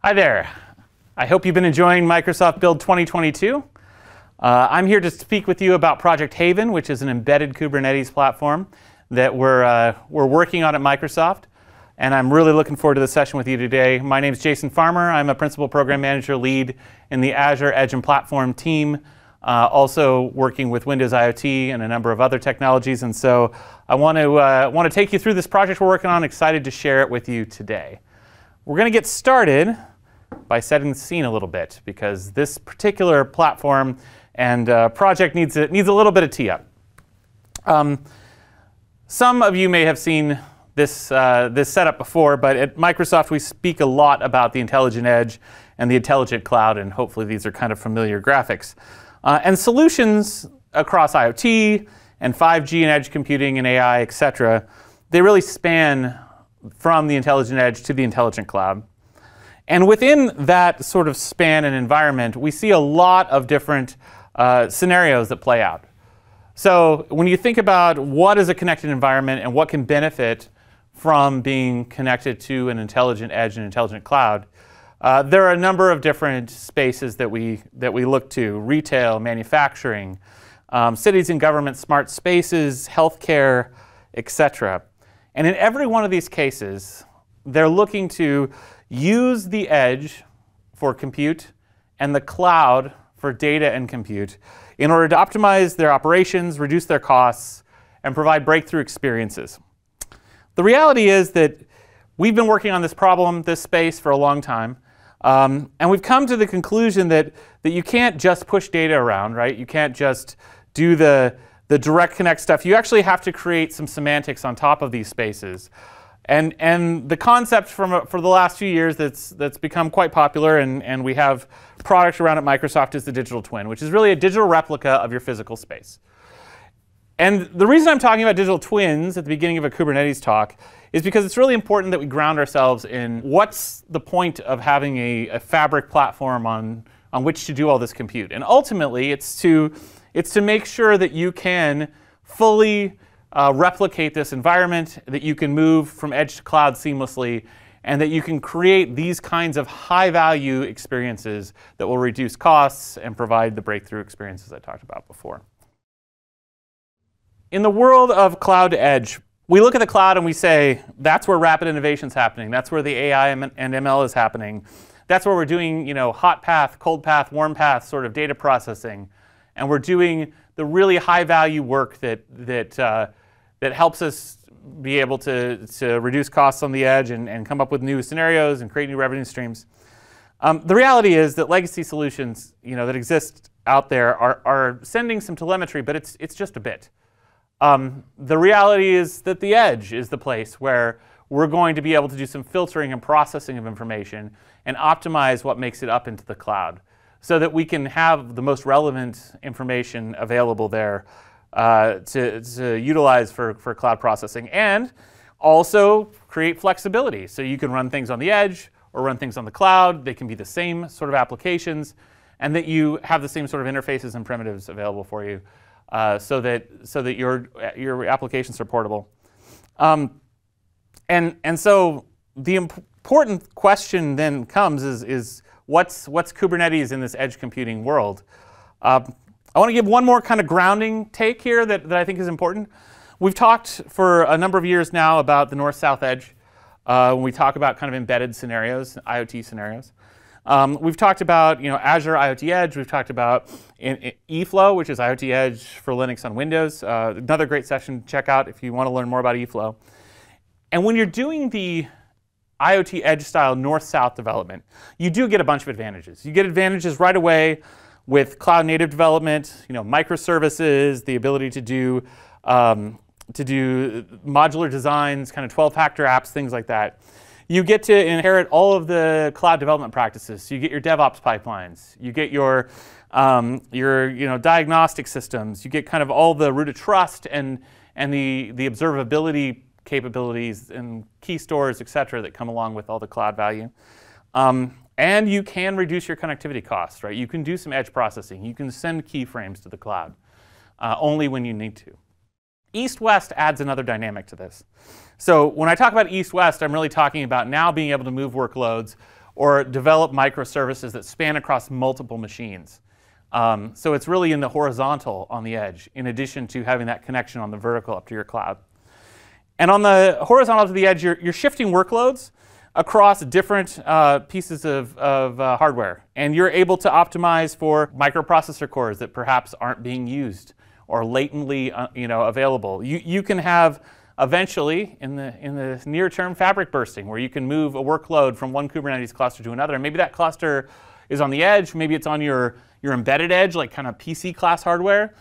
Hi there. I hope you've been enjoying Microsoft Build 2022. I'm here to speak with you about Project Haven, which is an embedded Kubernetes platform that we're working on at Microsoft. And I'm really looking forward to the session with you today. My name is Jason Farmer. I'm a Principal Program Manager lead in the Azure Edge and Platform team, also working with Windows IoT and a number of other technologies. And so I want to take you through this project we're working on. Excited to share it with you today. We're going to get started by setting the scene a little bit, because this particular platform and project needs a little bit of tee up. Some of you may have seen this setup before, but at Microsoft we speak a lot about the intelligent edge and the intelligent cloud, and hopefully these are kind of familiar graphics. And solutions across IoT and 5G and edge computing and AI, et cetera, they really span from the intelligent edge to the intelligent cloud. And within that sort of span and environment, we see a lot of different scenarios that play out. So when you think about what is a connected environment and what can benefit from being connected to an intelligent edge and intelligent cloud, there are a number of different spaces that we look to: retail, manufacturing, cities and government, smart spaces, healthcare, etc. And in every one of these cases, they're looking to use the edge for compute and the cloud for data and compute in order to optimize their operations, reduce their costs, and provide breakthrough experiences. The reality is that we've been working on this problem, this space, for a long time. And we've come to the conclusion that you can't just push data around, right? You can't just do the direct connect stuff. You actually have to create some semantics on top of these spaces. And the concept for the last few years that's become quite popular, and we have products around at Microsoft, is the digital twin, which is really a digital replica of your physical space. And the reason I'm talking about digital twins at the beginning of a Kubernetes talk is because it's really important that we ground ourselves in what's the point of having a fabric platform on which to do all this compute. And ultimately, it's to make sure that you can fully replicate this environment, that you can move from edge to cloud seamlessly, and that you can create these kinds of high-value experiences that will reduce costs and provide the breakthrough experiences I talked about before. In the world of cloud to edge, we look at the cloud and we say, that's where rapid innovation is happening. That's where the AI and ML is happening. That's where we're doing, hot path, cold path, warm path sort of data processing. And we're doing the really high-value work that helps us be able to reduce costs on the edge and come up with new scenarios and create new revenue streams. The reality is that legacy solutions that exist out there are sending some telemetry, but it's just a bit. The reality is that the edge is the place where we're going to be able to do some filtering and processing of information and optimize what makes it up into the cloud, so that we can have the most relevant information available there to utilize for cloud processing, and also create flexibility. So you can run things on the edge or run things on the cloud. They can be the same sort of applications, and that you have the same sort of interfaces and primitives available for you, so that your applications are portable. And so the important question then comes is what's Kubernetes in this edge computing world? I want to give one more kind of grounding take here that I think is important. We've talked for a number of years now about the north-south edge when we talk about kind of embedded scenarios, IoT scenarios. We've talked about Azure IoT Edge. We've talked about eFlow, which is IoT Edge for Linux on Windows. Another great session to check out if you want to learn more about eFlow. And when you're doing the IoT Edge style north-south development, you do get a bunch of advantages. You get advantages right away with cloud native development, microservices, the ability to do modular designs, kind of 12-factor apps, things like that. You get to inherit all of the cloud development practices. So you get your DevOps pipelines. You get your diagnostic systems. You get kind of all the root of trust and the observability capabilities and key stores, et cetera, that come along with all the cloud value. And you can reduce your connectivity costs, right? You can do some edge processing. You can send keyframes to the cloud only when you need to. East-West adds another dynamic to this. So when I talk about East-West, I'm really talking about now being able to move workloads or develop microservices that span across multiple machines. So it's really in the horizontal on the edge, in addition to having that connection on the vertical up to your cloud. And on the horizontal to the edge, you're shifting workloads across different pieces of hardware. And you're able to optimize for microprocessor cores that perhaps aren't being used or latently available. You can have eventually, in the near term, fabric bursting, where you can move a workload from one Kubernetes cluster to another. And maybe that cluster is on the edge, maybe it's on your embedded edge, like kind of PC class hardware.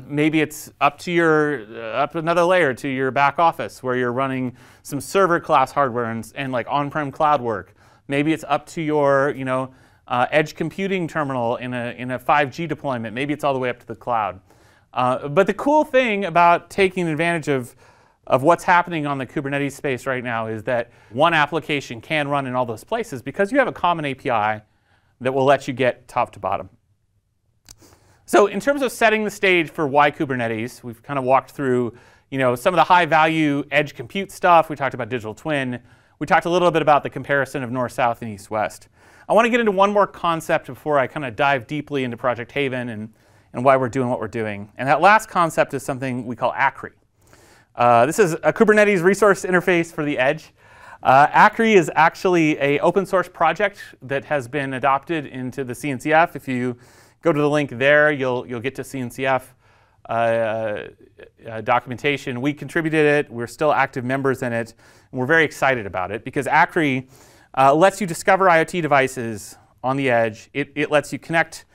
Maybe it's up another layer to your back office, where you're running some server class hardware and like on-prem cloud work. Maybe it's up to your edge computing terminal in a 5G deployment. Maybe it's all the way up to the cloud. But the cool thing about taking advantage of what's happening on the Kubernetes space right now is that one application can run in all those places because you have a common API that will let you get top to bottom. So in terms of setting the stage for why Kubernetes, we've kind of walked through some of the high-value edge compute stuff. We talked about digital twin. We talked a little bit about the comparison of north-south and east-west. I want to get into one more concept before I kind of dive deeply into Project Haven and why we're doing what we're doing. And that last concept is something we call Akri. This is a Kubernetes resource interface for the edge. Akri is actually an open source project that has been adopted into the CNCF. If you go to the link there, you'll get to CNCF documentation. We contributed it. We're still active members in it. And we're very excited about it because Akri lets you discover IoT devices on the edge. It lets you connect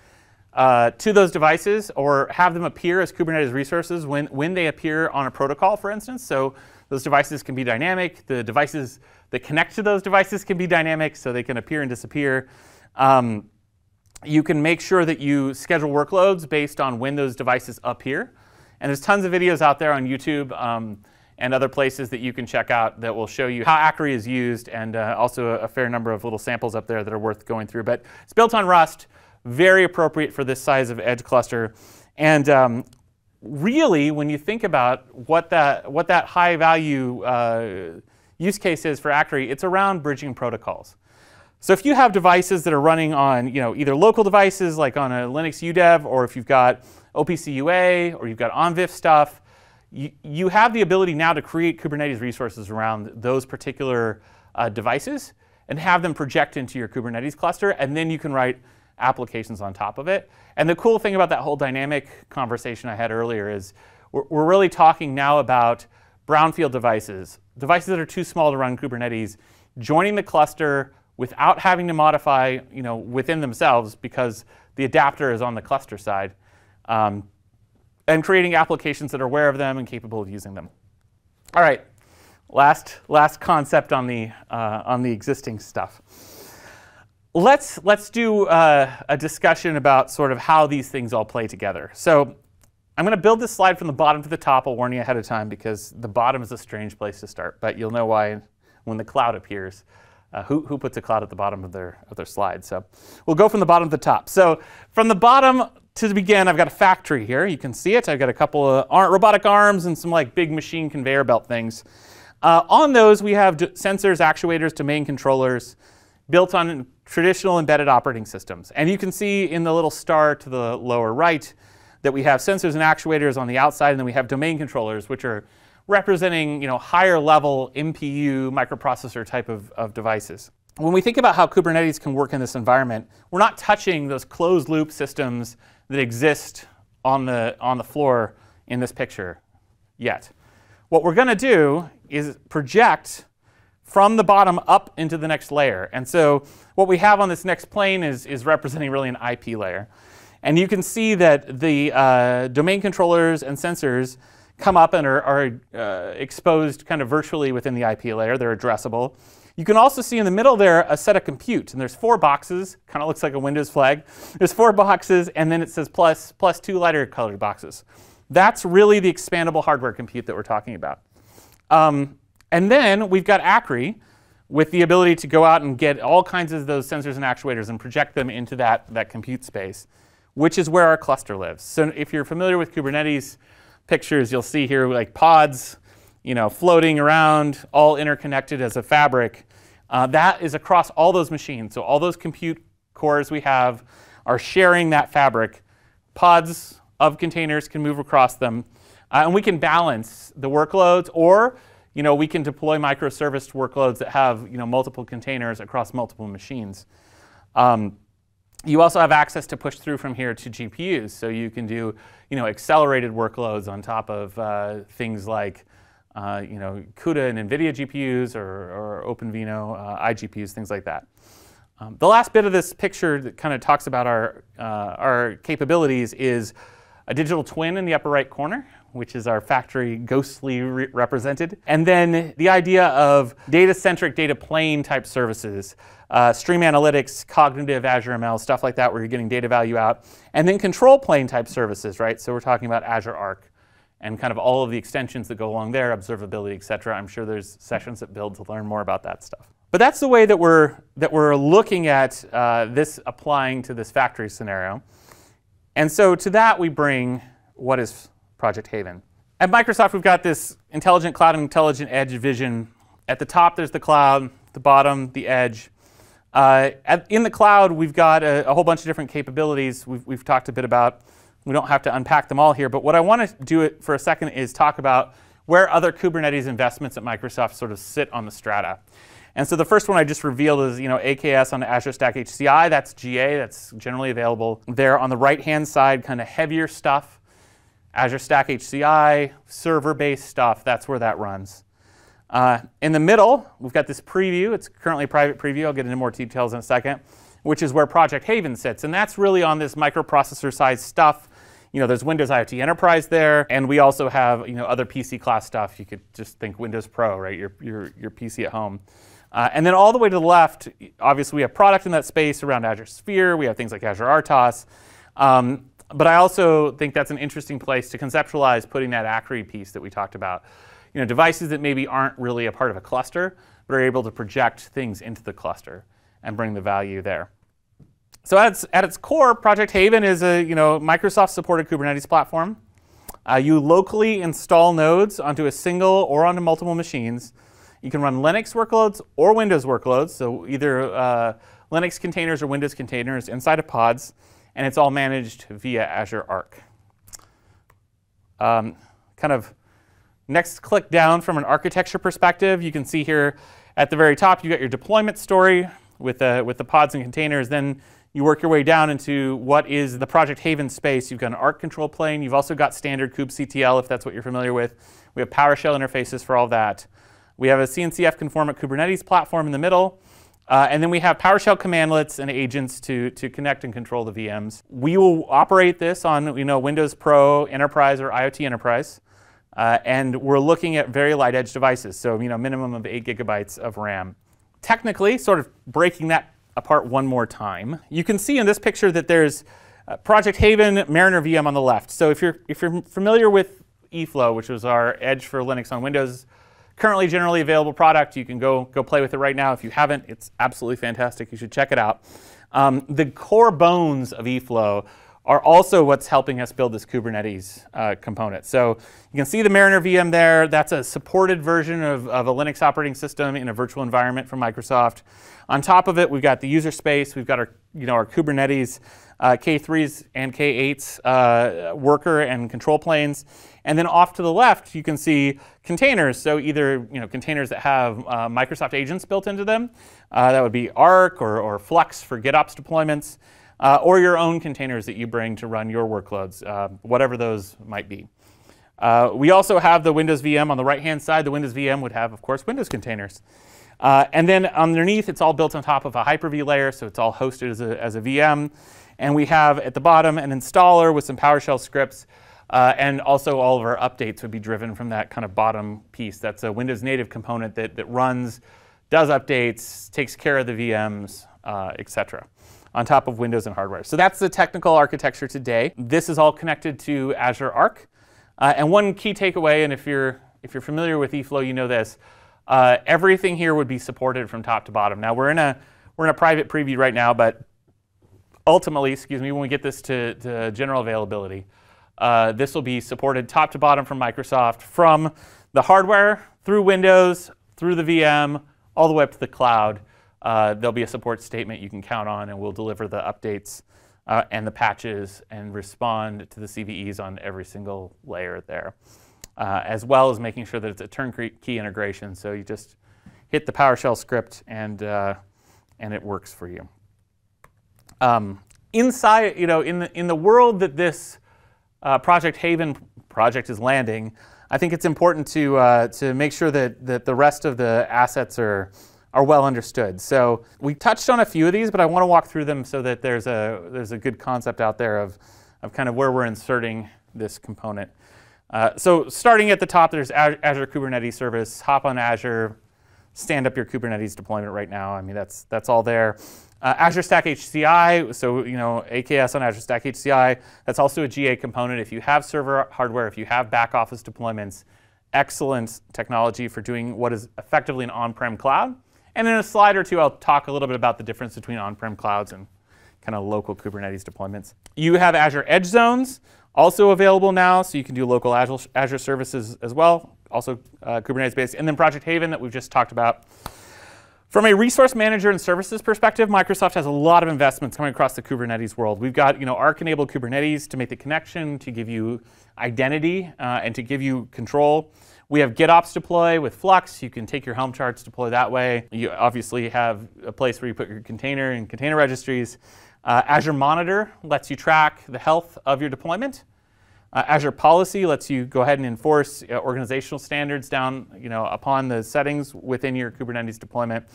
to those devices or have them appear as Kubernetes resources when they appear on a protocol, for instance. So those devices can be dynamic. The devices that connect to those devices can be dynamic, so they can appear and disappear. You can make sure that you schedule workloads based on when those devices appear. And there's tons of videos out there on YouTube and other places that you can check out that will show you how Akri is used, and also a fair number of little samples up there that are worth going through. But it's built on Rust, very appropriate for this size of edge cluster. And really, when you think about what that high value use case is for Akri, it's around bridging protocols. So if you have devices that are running on either local devices like on a Linux UDEV, or if you've got OPC UA or you've got OnVIF stuff, you have the ability now to create Kubernetes resources around those particular devices and have them project into your Kubernetes cluster, and then you can write applications on top of it. And the cool thing about that whole dynamic conversation I had earlier is we're really talking now about brownfield devices that are too small to run Kubernetes, joining the cluster without having to modify within themselves because the adapter is on the cluster side, and creating applications that are aware of them and capable of using them. All right, last concept on the existing stuff. Let's do a discussion about sort of how these things all play together. So I'm going to build this slide from the bottom to the top. I'll warn you ahead of time because the bottom is a strange place to start, but you'll know why when the cloud appears. Who puts a cloud at the bottom of their slide? So we'll go from the bottom to the top. So from the bottom to begin, I've got a factory here. You can see it. I've got a couple of robotic arms and some like big machine conveyor belt things. On those, we have sensors, actuators, domain controllers built on traditional embedded operating systems. And you can see in the little star to the lower right that we have sensors and actuators on the outside, and then we have domain controllers, which are representing higher level MPU microprocessor type of devices. When we think about how Kubernetes can work in this environment, we're not touching those closed loop systems that exist on the floor in this picture yet. What we're going to do is project from the bottom up into the next layer. And so what we have on this next plane is representing really an IP layer. And you can see that the domain controllers and sensors come up and are exposed kind of virtually within the IP layer. They're addressable. You can also see in the middle there a set of compute. And there's 4 boxes. Kind of looks like a Windows flag. There's 4 boxes, and then it says plus 2 lighter colored boxes. That's really the expandable hardware compute that we're talking about. And then we've got Akri with the ability to go out and get all kinds of those sensors and actuators and project them into that compute space, which is where our cluster lives. So if you're familiar with Kubernetes pictures, you'll see here like pods, floating around, all interconnected as a fabric. That is across all those machines. So all those compute cores we have are sharing that fabric. Pods of containers can move across them. And we can balance the workloads, or we can deploy microservice workloads that have multiple containers across multiple machines. You also have access to push through from here to GPUs. So you can do accelerated workloads on top of things like CUDA and NVIDIA GPUs or OpenVINO iGPUs, things like that. The last bit of this picture that kind of talks about our capabilities is a digital twin in the upper right corner, which is our factory ghostly represented. And then the idea of data-centric, data plane type services, stream analytics, cognitive Azure ML, stuff like that where you're getting data value out. And then control plane type services, right? So we're talking about Azure Arc and kind of all of the extensions that go along there, observability, et cetera. I'm sure there's sessions at Build to learn more about that stuff. But that's the way that we're looking at this applying to this factory scenario. And so to that we bring what is Project Haven. At Microsoft, we've got this intelligent cloud and intelligent edge vision. At the top, there's the cloud. At the bottom, the edge. In the cloud, we've got a whole bunch of different capabilities we've talked a bit about. We don't have to unpack them all here. But what I want to do for a second is talk about where other Kubernetes investments at Microsoft sort of sit on the strata. And so the first one I just revealed is AKS on Azure Stack HCI. That's GA. That's generally available there. On the right-hand side, kind of heavier stuff. Azure Stack HCI, server-based stuff, that's where that runs. In the middle, we've got this preview. It's currently a private preview. I'll get into more details in a second, which is where Project Haven sits. And that's really on this microprocessor-sized stuff. There's Windows IoT Enterprise there, and we also have other PC class stuff. You could just think Windows Pro, right? Your PC at home. And then all the way to the left, obviously we have product in that space around Azure Sphere. We have things like Azure RTOS. But I also think that's an interesting place to conceptualize putting that Akri piece that we talked about. Devices that maybe aren't really a part of a cluster, but are able to project things into the cluster and bring the value there. So at its core, Project Haven is a Microsoft-supported Kubernetes platform. You locally install nodes onto a single or onto multiple machines. You can run Linux workloads or Windows workloads, so either Linux containers or Windows containers inside of pods, and it's all managed via Azure Arc. Kind of next click down from an architecture perspective, you can see here at the very top, you got your deployment story with the pods and containers. Then you work your way down into what is the Project Haven space. You've got an Arc control plane. You've also got standard kubectl, if that's what you're familiar with. We have PowerShell interfaces for all that. We have a CNCF conformant Kubernetes platform in the middle. And then we have PowerShell commandlets and agents to connect and control the VMs. We will operate this on Windows Pro Enterprise or IoT Enterprise. And we're looking at very light edge devices, so minimum of 8 GB of RAM. Technically, sort of breaking that apart one more time, you can see in this picture that there's Project Haven Mariner VM on the left. So if you're familiar with eFlow, which was our edge for Linux on Windows, currently generally available product, you can go play with it right now. If you haven't, it's absolutely fantastic. You should check it out. The core bones of eFlow are also what's helping us build this Kubernetes component. So you can see the Mariner VM there. That's a supported version of a Linux operating system in a virtual environment from Microsoft. On top of it, we've got the user space. We've got our Kubernetes K3s and K8s worker and control planes. And then off to the left, you can see containers. So either containers that have Microsoft agents built into them. That would be Arc or Flux for GitOps deployments. Or your own containers that you bring to run your workloads, whatever those might be. We also have the Windows VM on the right-hand side. The Windows VM would have, of course, Windows containers. And then underneath, it's all built on top of a Hyper-V layer, so it's all hosted as a VM. And we have at the bottom an installer with some PowerShell scripts. And also all of our updates would be driven from that kind of bottom piece. That's a Windows native component that runs, does updates, takes care of the VMs, et cetera, on top of Windows and hardware. So that's the technical architecture today. This is all connected to Azure Arc. And one key takeaway, and if you're familiar with eFlow, you know this, everything here would be supported from top to bottom. Now we're in a private preview right now, but ultimately, when we get this to general availability, this will be supported top to bottom from Microsoft, from the hardware through Windows, through the VM, all the way up to the cloud. There'll be a support statement you can count on, and we'll deliver the updates and the patches and respond to the CVEs on every single layer there, as well as making sure that it's a turnkey integration. So you just hit the PowerShell script and it works for you. Inside, in the world that this Project Haven project is landing, I think it's important to make sure that the rest of the assets are well understood. So we touched on a few of these, but I want to walk through them so that there's a good concept out there of kind of where we're inserting this component. So starting at the top, there's Azure Kubernetes Service. Hop on Azure, stand up your Kubernetes deployment right now. I mean, that's all there. Azure Stack HCI, so AKS on Azure Stack HCI. That's also a GA component. If you have server hardware, if you have back office deployments, excellent technology for doing what is effectively an on-prem cloud. And in a slide or two, I'll talk a little bit about the difference between on-prem clouds and kind of local Kubernetes deployments. You have Azure Edge Zones, also available now, so you can do local Azure services as well, also Kubernetes-based. And then Project Haven that we've just talked about. From a resource manager and services perspective, Microsoft has a lot of investments coming across the Kubernetes world. We've got Arc-enabled Kubernetes to make the connection, to give you identity, and to give you control. We have GitOps deploy with Flux. You can take your Helm charts, deploy that way. You obviously have a place where you put your container and container registries. Azure Monitor lets you track the health of your deployment. Azure Policy lets you go ahead and enforce organizational standards down upon the settings within your Kubernetes deployment.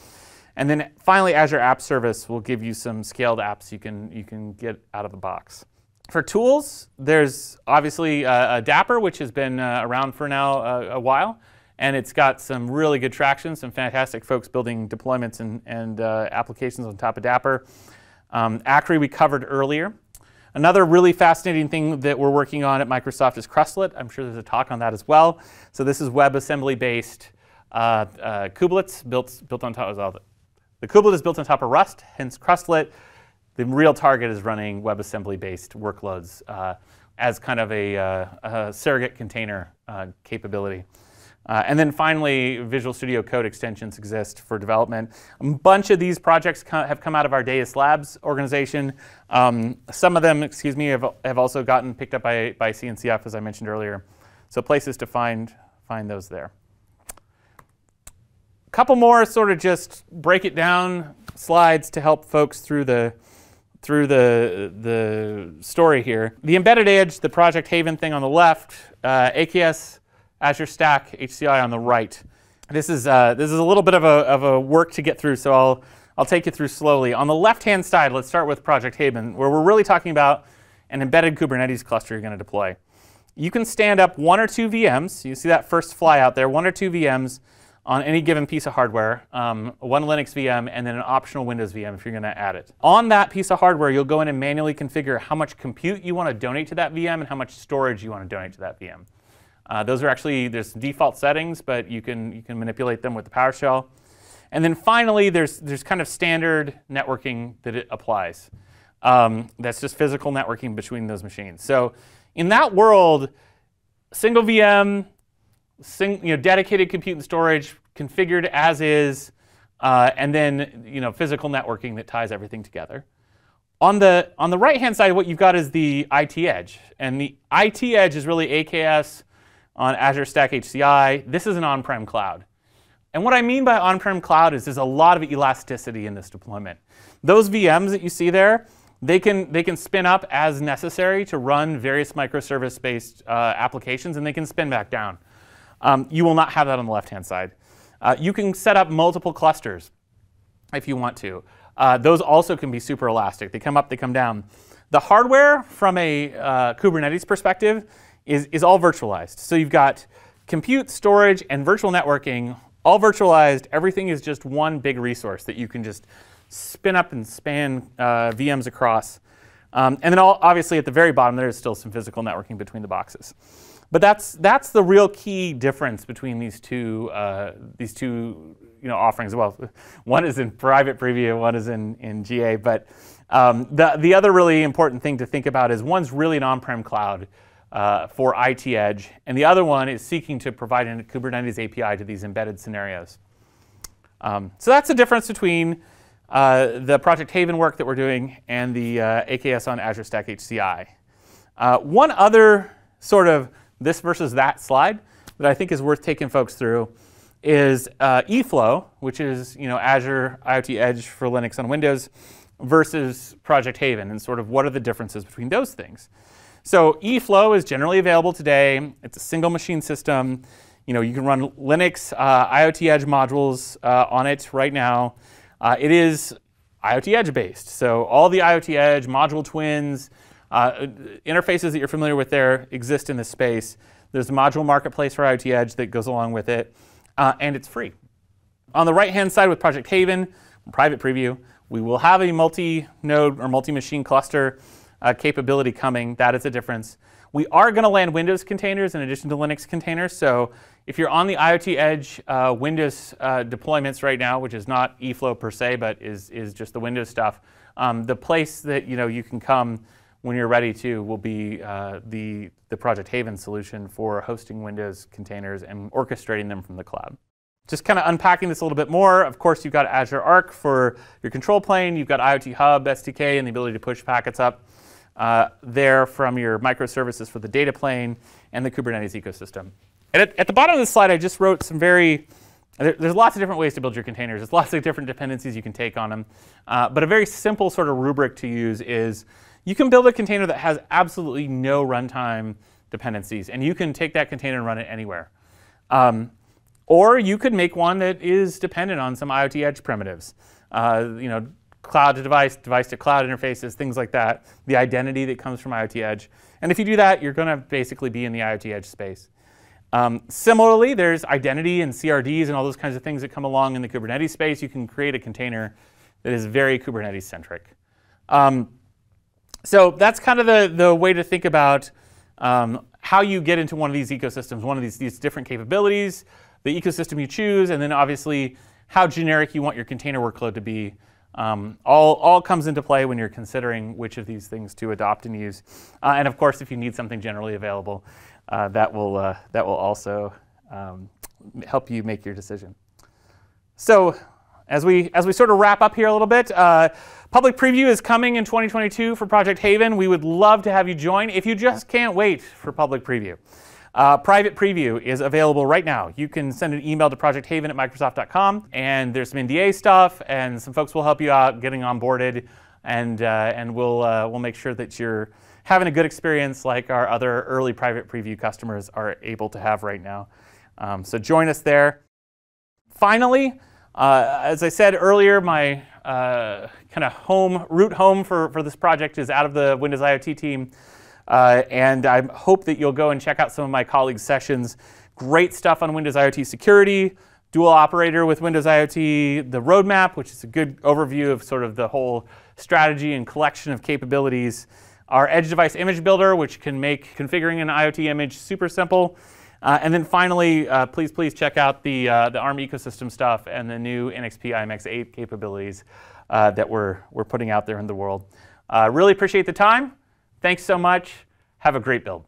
And then finally, Azure App Service will give you some scaled apps you can get out of the box. For tools, there's obviously Dapper, which has been around for now a while. And it's got some really good traction, some fantastic folks building deployments and applications on top of Dapper. Akri we covered earlier. Another really fascinating thing that we're working on at Microsoft is Crustlet. I'm sure there's a talk on that as well. So this is WebAssembly-based kubelets built on top of the kubelet is built on top of Rust, hence Crustlet. The real target is running WebAssembly-based workloads as kind of a surrogate container capability. And then finally, Visual Studio Code extensions exist for development. A bunch of these projects have come out of our Deis Labs organization. Some of them, have also gotten picked up by CNCF, as I mentioned earlier. So places to find those there. A couple more sort of just break it down slides to help folks through the story here. The embedded edge, the Project Haven thing on the left, AKS, Azure Stack HCI on the right. This is a little bit of a work to get through, so I'll take you through slowly. On the left-hand side, let's start with Project Haven, where we're really talking about an embedded Kubernetes cluster you're going to deploy. You can stand up 1 or 2 VMs. You see that first fly out there, 1 or 2 VMs on any given piece of hardware, 1 Linux VM, and then an optional Windows VM if you're going to add it. On that piece of hardware, you'll go in and manually configure how much compute you want to donate to that VM and how much storage you want to donate to that VM. Those are actually, there's default settings, but you can manipulate them with the PowerShell. And then finally, there's kind of standard networking that it applies. That's just physical networking between those machines. So in that world, single VM, dedicated compute and storage configured as is, and then physical networking that ties everything together. On the right-hand side, what you've got is the IT Edge, and the IT Edge is really AKS on Azure Stack HCI. This is an on-prem cloud. And what I mean by on-prem cloud is there's a lot of elasticity in this deployment. Those VMs that you see there, they can spin up as necessary to run various microservice-based applications, and they can spin back down. You will not have that on the left-hand side. You can set up multiple clusters if you want to. Those also can be super elastic. They come up, they come down. The hardware from a Kubernetes perspective is all virtualized. So you've got compute, storage, and virtual networking all virtualized. Everything is just one big resource that you can just spin up and span VMs across. And then obviously at the very bottom, there is still some physical networking between the boxes. But that's the real key difference between these two offerings. Well, one is in private preview, one is in GA. But the other really important thing to think about is one's really an on-prem cloud for IT Edge, and the other one is seeking to provide a Kubernetes API to these embedded scenarios. So that's the difference between the Project Haven work that we're doing and the AKS on Azure Stack HCI. One other sort of this versus that slide that I think is worth taking folks through is eFlow, which is Azure IoT Edge for Linux on Windows, versus Project Haven, and sort of what are the differences between those things. So eFlow is generally available today. It's a single machine system. You can run Linux IoT Edge modules on it right now. It is IoT Edge based, so all the IoT Edge module twins, interfaces that you're familiar with there exist in this space. There's a module marketplace for IoT Edge that goes along with it, and it's free. On the right-hand side with Project Haven, private preview, we will have a multi-node or multi-machine cluster capability coming. That is a difference. We are going to land Windows containers in addition to Linux containers. So if you're on the IoT Edge Windows deployments right now, which is not eFlow per se, but is just the Windows stuff, the place that you can come when you're ready to will be the Project Haven solution for hosting Windows containers and orchestrating them from the cloud. Just kind of unpacking this a little bit more, of course, you've got Azure Arc for your control plane. You've got IoT Hub, SDK, and the ability to push packets up there from your microservices for the data plane and the Kubernetes ecosystem. And at the bottom of this slide, I just wrote some there's lots of different ways to build your containers. There's lots of different dependencies you can take on them. But a very simple sort of rubric to use is you can build a container that has absolutely no runtime dependencies, and you can take that container and run it anywhere. Or you could make one that is dependent on some IoT Edge primitives. Cloud to device, device to cloud interfaces, things like that, the identity that comes from IoT Edge. And if you do that, you're going to basically be in the IoT Edge space. Similarly, there's identity and CRDs and all those kinds of things that come along in the Kubernetes space. You can create a container that is very Kubernetes centric. So that's kind of the way to think about how you get into one of these ecosystems, one of these different capabilities, the ecosystem you choose, and then obviously how generic you want your container workload to be. All comes into play when you're considering which of these things to adopt and use. And of course, if you need something generally available, that will also help you make your decision. So as we sort of wrap up here a little bit, public preview is coming in 2022 for Project Haven. We would love to have you join if you just can't wait for public preview. Private preview is available right now. You can send an email to projecthaven@microsoft.com, and there's some NDA stuff, and some folks will help you out getting onboarded, and we'll make sure that you're having a good experience like our other early private preview customers are able to have right now. So join us there. Finally, as I said earlier, my kind of root home for this project is out of the Windows IoT team. And I hope that you'll go and check out some of my colleagues' sessions. Great stuff on Windows IoT security, dual operator with Windows IoT, the roadmap, which is a good overview of sort of the whole strategy and collection of capabilities. Our edge device image builder, which can make configuring an IoT image super simple. And then finally, please check out the ARM ecosystem stuff and the new NXP IMX8 capabilities that we're putting out there in the world. Really appreciate the time. Thanks so much. Have a great build.